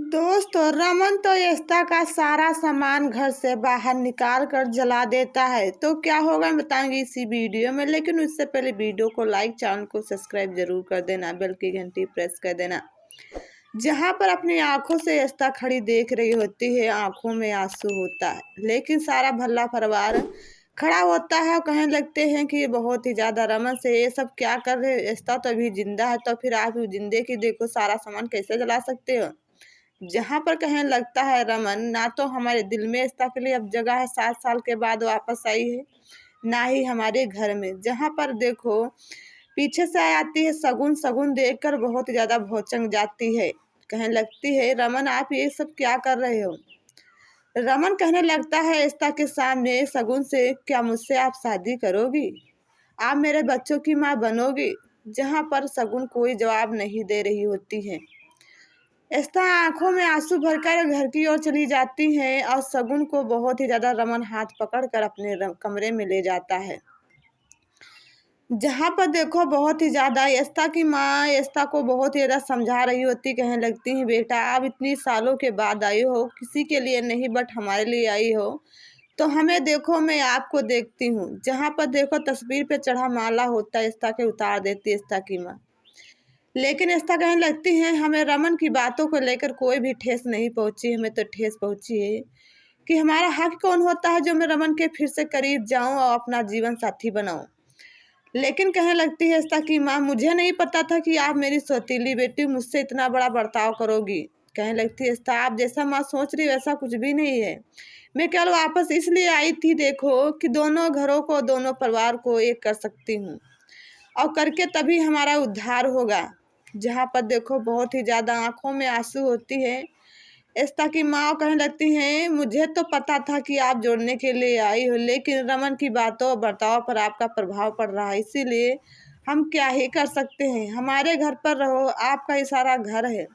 दोस्तों, रमन तो यस्ता का सारा सामान घर से बाहर निकाल कर जला देता है। तो क्या होगा मैं बताऊंगी इसी वीडियो में। लेकिन उससे पहले वीडियो को लाइक, चैनल को सब्सक्राइब जरूर कर देना, बेल की घंटी प्रेस कर देना। जहां पर अपनी आंखों से यस्ता खड़ी देख रही होती है, आंखों में आंसू होता है, लेकिन सारा भला परिवार खड़ा होता है और कहने लगते हैं कि ये बहुत ही ज़्यादा रमन से ये सब क्या कर रहे हो, यस्ता तो अभी जिंदा है, तो फिर आप जिंदे की देखो सारा सामान कैसे जला सकते हो। जहाँ पर कहने लगता है रमन, ना तो हमारे दिल में इसका के लिए अब जगह है, 7 साल के बाद वापस आई है, ना ही हमारे घर में। जहाँ पर देखो पीछे से आ आती है शगुन, शगुन देखकर बहुत ज़्यादा भौचक जाती है। कहने लगती है, रमन आप ये सब क्या कर रहे हो। रमन कहने लगता है एस्ता के सामने शगुन से, क्या मुझसे आप शादी करोगी, आप मेरे बच्चों की माँ बनोगी। जहाँ पर शगुन कोई जवाब नहीं दे रही होती है। एस्ता आंखों में आंसू भरकर घर की ओर चली जाती है और शगुन को बहुत ही ज्यादा रमन हाथ पकड़कर अपने कमरे में ले जाता है। जहाँ पर देखो बहुत ही ज्यादा एस्ता की माँ एस्ता को बहुत ही ज्यादा समझा रही होती। कहने लगती है, बेटा आप इतनी सालों के बाद आई हो, किसी के लिए नहीं बट हमारे लिए आई हो, तो हमें देखो, मैं आपको देखती हूँ। जहाँ पर देखो तस्वीर पे चढ़ा माला होता है, एस्ता के उतार देती है एस्ता की माँ। लेकिन एस्ता कहने लगती हैं, हमें रमन की बातों को लेकर कोई भी ठेस नहीं पहुंची, हमें तो ठेस पहुंची है कि हमारा हक कौन होता है जो मैं रमन के फिर से करीब जाऊं और अपना जीवन साथी बनाऊं। लेकिन कहने लगती है एस्ता की माँ, मुझे नहीं पता था कि आप मेरी सौतीली बेटी मुझसे इतना बड़ा बर्ताव करोगी। कहने लगती है एस्ता, आप जैसा माँ सोच रही वैसा कुछ भी नहीं है। मैं केवल वापस इसलिए आई थी देखो कि दोनों घरों को, दोनों परिवार को एक कर सकती हूँ और करके तभी हमारा उद्धार होगा। जहाँ पर देखो बहुत ही ज़्यादा आंखों में आंसू होती है। एस्ता की माँ कहने लगती हैं, मुझे तो पता था कि आप जोड़ने के लिए आई हो, लेकिन रमन की बातों और बर्ताव पर आपका प्रभाव पड़ रहा है, इसीलिए हम क्या ही कर सकते हैं। हमारे घर पर रहो, आपका ही सारा घर है।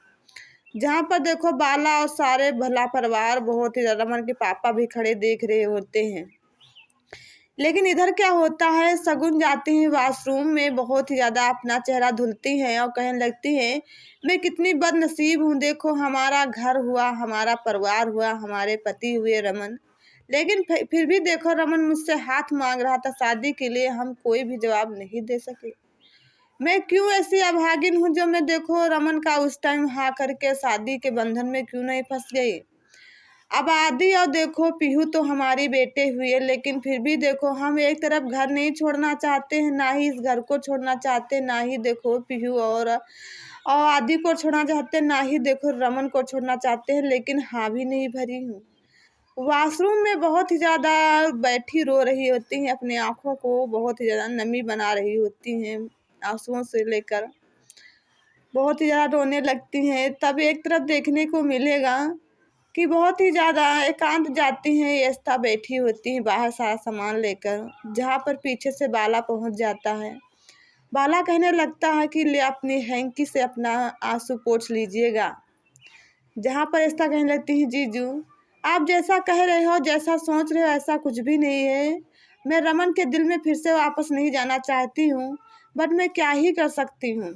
जहाँ पर देखो बाला और सारे भला परिवार, बहुत ही रमन के पापा भी खड़े देख रहे होते हैं। लेकिन इधर क्या होता है, शगुन जाती हैं वॉशरूम में, बहुत ही ज़्यादा अपना चेहरा धुलती हैं और कहने लगती हैं, मैं कितनी बदनसीब हूँ, देखो हमारा घर हुआ, हमारा परिवार हुआ, हमारे पति हुए रमन, लेकिन फिर भी देखो रमन मुझसे हाथ मांग रहा था शादी के लिए, हम कोई भी जवाब नहीं दे सके। मैं क्यों ऐसी अभागिन हूँ जो मैं देखो रमन का उस टाइम हाँ करके शादी के बंधन में क्यों नहीं फंस गई। अब आदि और देखो पीहू तो हमारी बेटे हुए, लेकिन फिर भी देखो हम एक तरफ घर नहीं छोड़ना चाहते हैं, ना ही इस घर को छोड़ना चाहते, ना ही देखो पीहू और आदि को छोड़ना चाहते, ना ही देखो रमन को छोड़ना चाहते हैं, लेकिन हाँ भी नहीं भरी हूँ। वॉशरूम में बहुत ही ज़्यादा बैठी रो रही होती हैं, अपनी आँखों को बहुत ही ज़्यादा नमी बना रही होती हैं, आंसुओं से लेकर बहुत ही ज़्यादा रोने लगती हैं। तब एक तरफ देखने को मिलेगा कि बहुत ही ज़्यादा एकांत जाती हैं, एस्ता बैठी होती हैं बाहर सारा सामान लेकर। जहाँ पर पीछे से बाला पहुँच जाता है। बाला कहने लगता है कि ले अपनी हैंकी से अपना आंसू पोंछ लीजिएगा। जहाँ पर एस्ता कहने लगती है, जीजू आप जैसा कह रहे हो, जैसा सोच रहे हो, ऐसा कुछ भी नहीं है। मैं रमन के दिल में फिर से वापस नहीं जाना चाहती हूँ, बट मैं क्या ही कर सकती हूँ।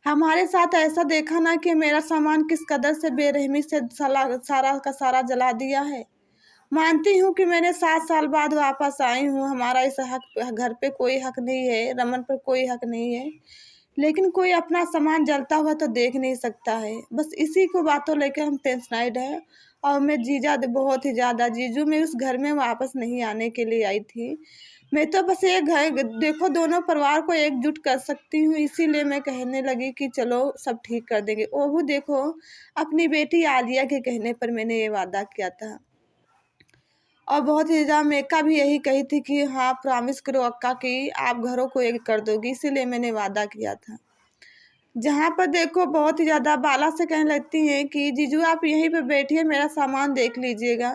हमारे साथ ऐसा देखा ना कि मेरा सामान किस कदर से बेरहमी से सारा का सारा जला दिया है। मानती हूँ कि मैंने 7 साल बाद वापस आई हूँ, हमारा इस हक घर पे कोई हक नहीं है, रमन पर कोई हक नहीं है, लेकिन कोई अपना सामान जलता हुआ तो देख नहीं सकता है। बस इसी को बातों लेकर हम टेंशनाइड है। और मैं जीजा बहुत ही ज़्यादा, जीजू मैं उस घर में वापस नहीं आने के लिए आई थी। मैं तो बस एक घर देखो दोनों परिवार को एकजुट कर सकती हूँ, इसीलिए मैं कहने लगी कि चलो सब ठीक कर देंगे। ओह देखो, अपनी बेटी आलिया के कहने पर मैंने ये वादा किया था और बहुत ही ज़्यादा मेका भी यही कही थी कि हाँ प्रॉमिस करो अक्का कि आप घरों को एक कर दोगी, इसीलिए मैंने वादा किया था। जहाँ पर देखो बहुत ही ज़्यादा बाला से कहने लगती हैं कि जीजू आप यहीं पे बैठिए, मेरा सामान देख लीजिएगा,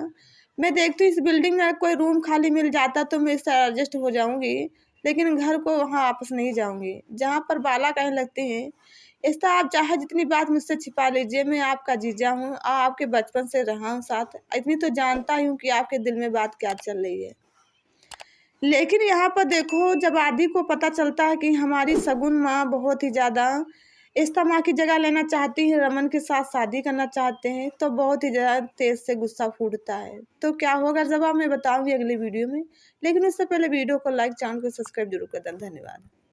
मैं देखती हूँ इस बिल्डिंग में कोई रूम खाली मिल जाता तो मैं इससे एडजस्ट हो जाऊंगी, लेकिन घर को वहाँ वापस नहीं जाऊंगी। जहाँ पर बाला कहने लगती हैं, इसका आप चाहे जितनी बात मुझसे छिपा लीजिए, मैं आपका जीजा हूँ और आपके बचपन से रहा हूँ साथ, इतनी तो जानता ही हूँ कि आपके दिल में बात क्या चल रही है। लेकिन यहाँ पर देखो जब आदि को पता चलता है कि हमारी शगुन माँ बहुत ही ज़्यादा एस्ता माँ की जगह लेना चाहती हैं, रमन के साथ शादी करना चाहते हैं, तो बहुत ही ज़्यादा तेज़ से गुस्सा फूटता है। तो क्या होगा जवाब मैं बताऊँगी अगली वीडियो में, लेकिन उससे पहले वीडियो को लाइक, चैनल को सब्सक्राइब जरूर कर दें। धन्यवाद।